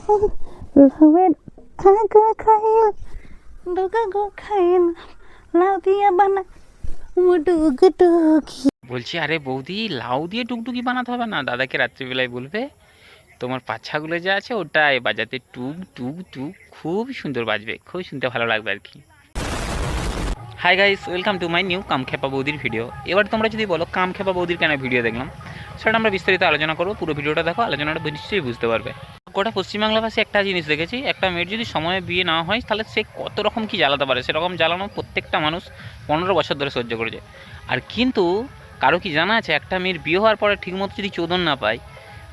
লাউয়ের আগা খাইল ডুগা গো খাইল লাউ দিয়া বানা ডুগডুগি। বলছি আরে বৌদি, লাউ দিয়ে টুকটুকি বানাতে হবে না, দাদাকে রাত্রিবেলায় বলবে তোমার পাছাগুলো যা আছে ওটাই বাজাতে, টুক টুক টুক, খুব সুন্দর বাজবে, খুব শুনতে ভালো লাগবে আর কি। Hi guys, welcome to my new কামখ্যাপা বৌদির ভিডিও। এবার তোমরা যদি বলো কামখ্যাপা বৌদির কেন ভিডিও দেখলাম, সেটা আমরা বিস্তারিত আলোচনা করবো। পুরো ভিডিওটা দেখো, আলোচনাটা নিশ্চয়ই বুঝতে পারবে। গোটা পশ্চিমবাংলাভাষী একটা জিনিস দেখেছি, একটা মেয়ের যদি সময়ে বিয়ে না হয় তাহলে সে কত রকম কী জ্বালাতে পারে। সেরকম জ্বালানো প্রত্যেকটা মানুষ 15 বছর ধরে সহ্য করেছে। আর কিন্তু কারো কি জানা আছে, একটা মেয়ের বিয়ে হওয়ার পরে ঠিকমতো যদি চোদন না পায়,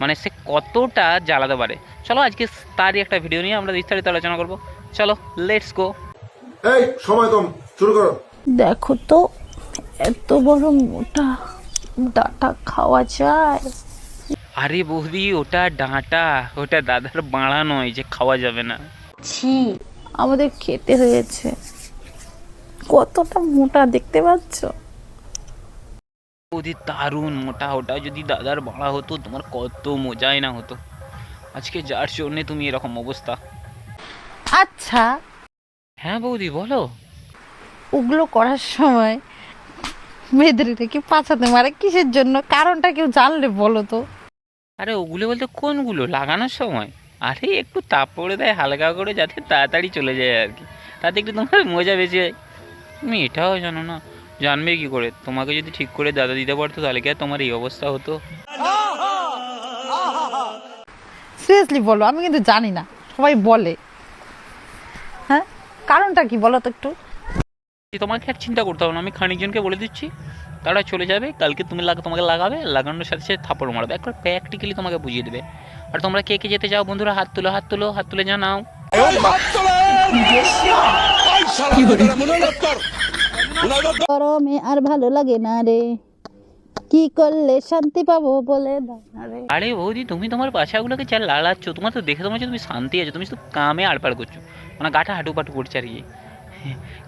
মানে সে কতটা জ্বালাতে পারে। চলো আজকে তারই একটা ভিডিও নিয়ে আমরা বিস্তারিত আলোচনা করবো। চলো লেটস গো। এই সময় কম, শুরু করো। দেখো তো এত বড় মোটা ডাটা খাওয়া যায়? আরে বৌদি, ওটা ডাঁটা, ওটা দাদার বাড়া নয় যে খাওয়া যাবে না। ছি, আমাদের খেতে হয়েছে। কতটা মোটা দেখতে পাচ্ছ? বৌদি দারুণ মোটা, ওটা যদি দাদার বাড়া হতো তোমার কত মজাই না হতো। আজকে যার জন্যে তুমি এরকম অবস্থা। আচ্ছা, হ্যাঁ বৌদি বলো। ওগুলো করার সময় মেয়েদের কি পাছাতে মারে কিসের জন্য? কারণটা কেউ জানলে বলো তো। আরে ওগুলো বলতে কোনগুলো? লাগানোর সময়। আরে একটু তাপ পড়ে দেয় হালকা করে, যাতে তাড়াতাড়ি চলে যায় আর কি, তাতে একটু তোমার মজা বেশি হয়। তুমি এটাও জানো না? জানবে কি করে? তোমাকে যদি ঠিক করে দাদা দিতে পারতো তাহলে কি আর তোমার এই অবস্থা হতো? সিরিয়াসলি বলো, আমি কিন্তু জানি না, সবাই বলে। হ্যাঁ, কারণটা কি বলো তো একটু। তোমাকে আর চিন্তা করতে হবে না, আমি খানিকজনকে বলে দিচ্ছি, তারা চলে যাবে কালকে, তুমি তোমাকে লাগাবে, লাগানোর সাথে সাথে থাপড় মারবে, একবার প্র্যাকটিক্যালি তোমাকে বুঝিয়ে দেবে। আর তোমরা কে কে যেতে চাও বন্ধুরা, হাত তুলো, হাত তুলো, হাত তুলে জানাও। গরমে আর ভালো লাগে না রে, কি করলে শান্তি পাবো বলে দাও না রে। আরে বৌদি, তুমি তোমার বাচ্চাগুলোকে যা লাড়াচ্ছ, তোমার তো দেখে তোমার তুমি শান্তি আছো, তুমি শুধু কামে আড়পাড় করছো, মানে গাটা হাঁটু পাটু করছে আর কি।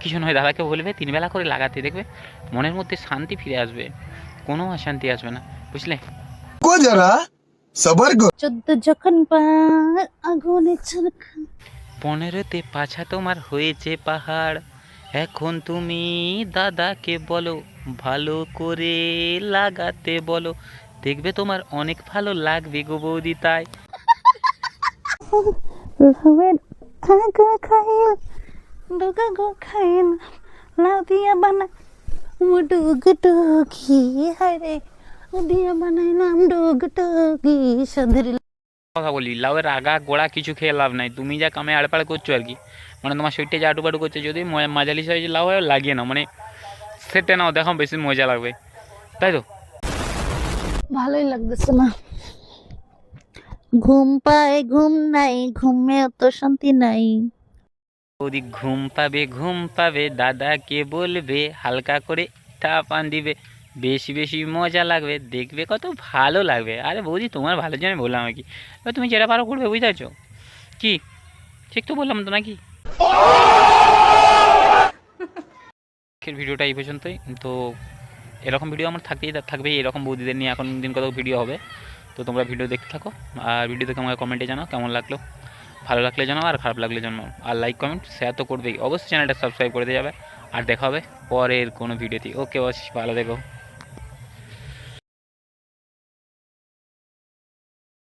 কিছু নয়, দাদাকে বলবে 3 বেলা করে লাগাতে, দেখবে মনের মধ্যে শান্তি ফিরে আসবে, কোনো অশান্তি আসবে না, বুঝলে? জরা সবার কর। চোদ্দ যখন পার আগুনে চরকা। 15তে পাছা তোমার হয়েছে পাহাড়, এখন তুমি দাদাকে বলো ভালো করে লাগাতে বলো, দেখবে তোমার অনেক ভালো লাগবে গো বৌদি। তাই লাউয়ের আগা খাইল ডুগা গো খাইল লাউ দিয়া বানা ডুগডুগি। হায় রে, দিয়া বানাইলাম ডুগডুগি সন্ধের। কথা বলি, লাউয়ের আগা গোড়া কিছু খেয়ে লাভ নাই, তুমি যা কামে আড়পাড় করছো আর কি, মানে তোমার শরীরটা যা আটুপাটু করছে, যদি মাঝালি সাইজের লাউ হয় লাগিয়ে নাও, মানে সেটে নাও, দেখো বেশি মজা লাগবে, তাই তো? ভালোই লাগতেছে না, ঘুম পায় ঘুম নাই, ঘুমেও তো শান্তি নাই। বৌদি ঘুম পাবে, ঘুম পাবে, দাদাকে বলবে হালকা করে টাপান দিবে, বেশি বেশি মজা লাগবে, দেখবে কত ভালো লাগবে। আরে বৌদি তোমার ভালোর জন্য বললাম আর কি, এবার তুমি যেটা পারো করবে, বুঝতে পারছো কি? ঠিক তো বললাম তো নাকি? ভিডিওটা এই পর্যন্তই তো। এরকম ভিডিও আমার থাকবেই, এরকম বৌদিদের নিয়ে এখন দিন কত ভিডিও হবে। তো তোমরা ভিডিও দেখতে থাকো, আর ভিডিও দেখে আমাকে কমেন্টে জানাও কেমন লাগলো। ভালো লাগলে জানাও, আর খারাপ লাগলে জানাও, আর লাইক কমেন্ট শেয়ার তো করবেই, অবশ্যই চ্যানেলটা সাবস্ক্রাইব করে দিয়ে যাবে। আর দেখা হবে পরের কোনো ভিডিওতে। ওকে বস, ভালো দেখো।